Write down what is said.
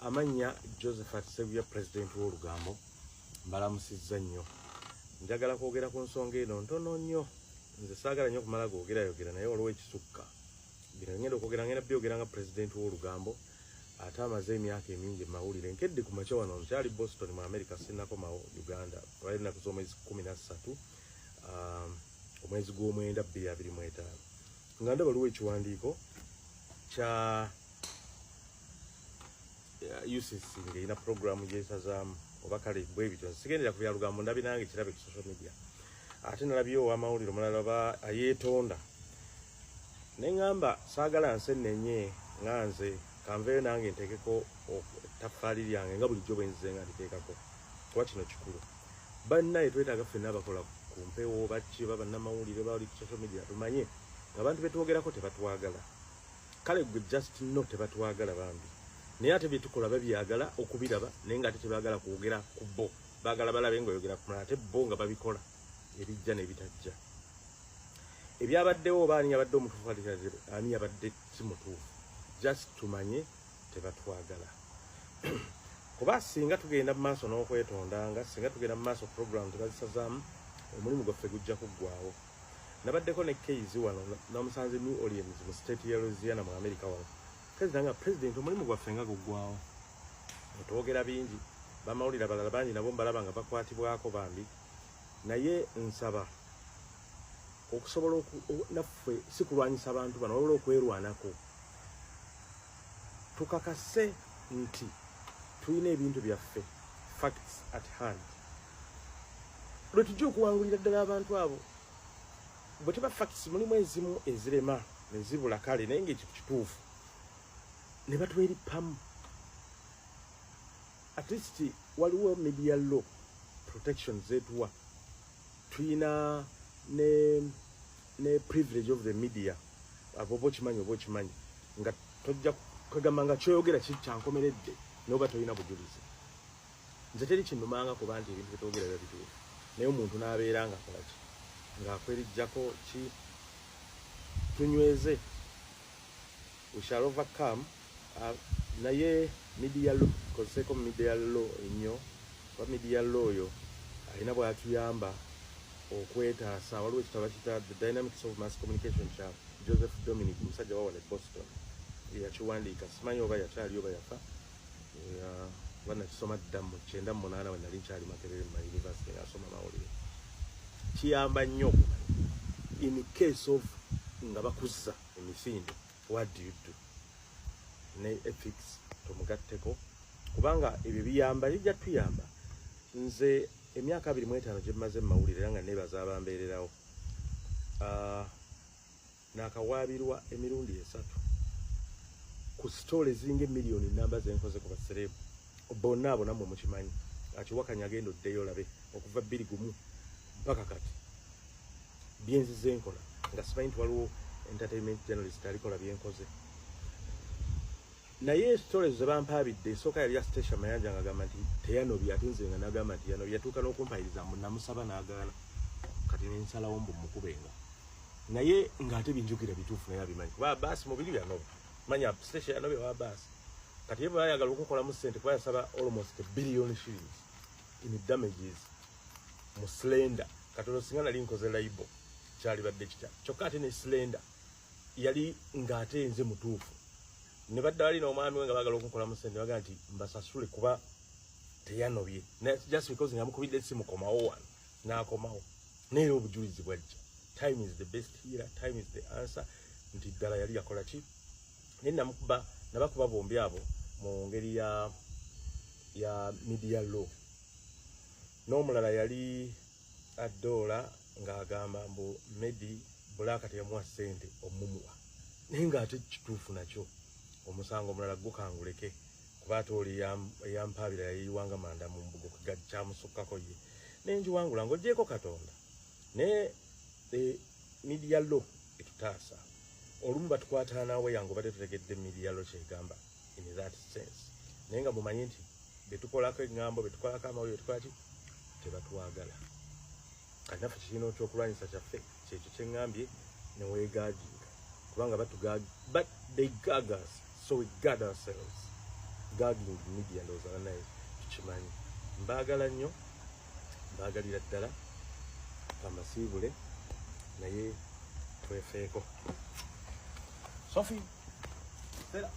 amanya Josephat Ssebuya president w'Olugambo mbalamusizza nnyo. Njagala kwogera ku nsonga eno ntono nnyo. Nze saagala nnyo kumala yogera naye waliwo ekisukka. Bino ngenda okwogera ngenda byogera nga president w'Olugambo ate amaze emyaka emingi mawulire nkedde ku makya wano nkyali Boston mu America sinnakomawo Uganda twali ennaku z'omwezi 13 omwezi gw'omwenda 2025 nga ndaba waliwo ekiwandiiko kya UCC ng'erina programu gyesazaamu oba kale bwe bityo sigendera ku bya Lugambo ndabi nange kirabe ku social media ate nalabyo ow'amawulire omulala ba ayeetonda neŋŋamba saagala nsennenye nga nze kanveeyo nange nteekeko ettaffaali lyange nga bulijjo bwe nzize nga nditeekako kuba kino kikulu bannaye twetaaga ffenna abakola ku mpewo baki oba bannamawulire bali ku social media tumanye abantu betwogerako tebatwagala kale gwe just no tebatwagala bambi naye ate byetukola babyagala okubiraba naye nga ate tebaagala kwogera ku bo baagala balabe ng'oyogera ku mulala ate bo nga babikola ebijja n'ebitajja ebyabaddewo oba ani yabadde omutuufu ani yabadde si mutuufu just tumanye tebatwagala kuba singa tugenda mu maaso n'okwetondanga singa tugenda mu maaso program tebazisazaamu omulimu gwaffe gujja kuggwawo nabaddeko ne Keyzi wano namusanze New Orleans mu state ya Louisiana mu America wano Keyzi nga president omulimu gwaffe nga guggwawo otwogera bingi bamawulire abalala bangi nabo mbalaba nga bakwatibwako bambi naye nsaba okusobola naffe si kulwanyisa abantu bano wabula okwerwanako tukakase nti tulina ebintu byaffe facts at hand lwe tujja okuwangulira ddala abantu abo bwe teba facts mulimu ezimu ezirema nezibula kale naye ngaekyo kituufu ne batwerippamu at least waliwo media law protection zetuwa tulina ne privilege of the media abo bokimanyi oba okimanyi nga tojja kwegamba nga kyoyogera kyankomeredde noba tolina bujulizi nze teri kinnumanga kuba nti ebintu byetwogera biba bituufu naye omuntu n'abeera nga akolaki ng'akwerijjako ki tunyweze we shall overcome naye media law kozeeko media law ennyo kuba media law oyo alina bw'atuyamba okwetaasa waliwo ekitabo kita the dynamics of mass communication kya Joseph Dominic musajja wawa ne Boston yakiwandiika simanyi oba yakyali oba yafa banakisoma dda mu 98 we nali nkyali Makerere mu university asoma mawulire kiyamba nnyo in case of nga bakuzza emisinde what do you do ne ethics tumugatteko kubanga ebyo biyamba bijja tuyamba nze emyaka 25 gye maze mawulire era nga nebaza abambeererawo nakawaabirwa emirundi 3 ku stories zinge million namba zenkoze ku baserebu bonna abo namwe mukimanyi akiwakanya agenda oddeyo olabe okuva 21 mpaka kati byenzize nkola nga simanyi nti waliwo entertainment journalist alikola byenkoze naye stories zebampaabidde esooka yali ya station mayanja ngagamba nti teyanobya ate nze nga nagamba nti yanobya yatuuka n'okumpayiriza mbu namusaba n'agaana kati nensalawo mbu mukubenga naye ng'ate binjukira bituufu naye abimanyi kuba baasi mubiri byanoba manya station yanobya wa baasi kati yeba ayagala okukolamu ssente kuba yasaba almost $1 billion in damages mu slender katono singa nali nkoze label kyali badde kitya kyokka ate ne slender yali ng'ate nze mutuufu ne badde balina omwami we nga bagala okukolamu ssente baga nti mbasasule kuba teyanobye just because nga mukubidde essimu komawo wano n'akomawo naye obujulizi bwajja time is the best healer time is the answer nti ddala yali yakola ki naye nabakuba bombi abo mu ngeri ya media law n'omulala yali addoola ng'agamba mbu Medi Bulaka teyamuwa ssente omumuwa naye ng'ate kituufu nakyo omusango omulala gukanguleke kuba ate oli eyampaabira yayiwanga manda mu mbugo kyamusukkako ye naye njiwangula ng'oggyeko Katonda naye media law etutaasa olumu batukwata naawe yange obadde tutegedde media law kyegamba in that sense naye nga mumanyi nti betukolako eŋŋambo betukolako amawulire tukola ki tebatwagala kati naffe kirina ekyokulwanyisa kyaffe kyekyo kyeŋŋambye neweegaaginga kubanga but they gag us so we guard ourselves gagging media ndowooza naye tukimanyi mbaagala nnyo mbaagalira ddala kambasiibule naye twefeeko Sophie Stella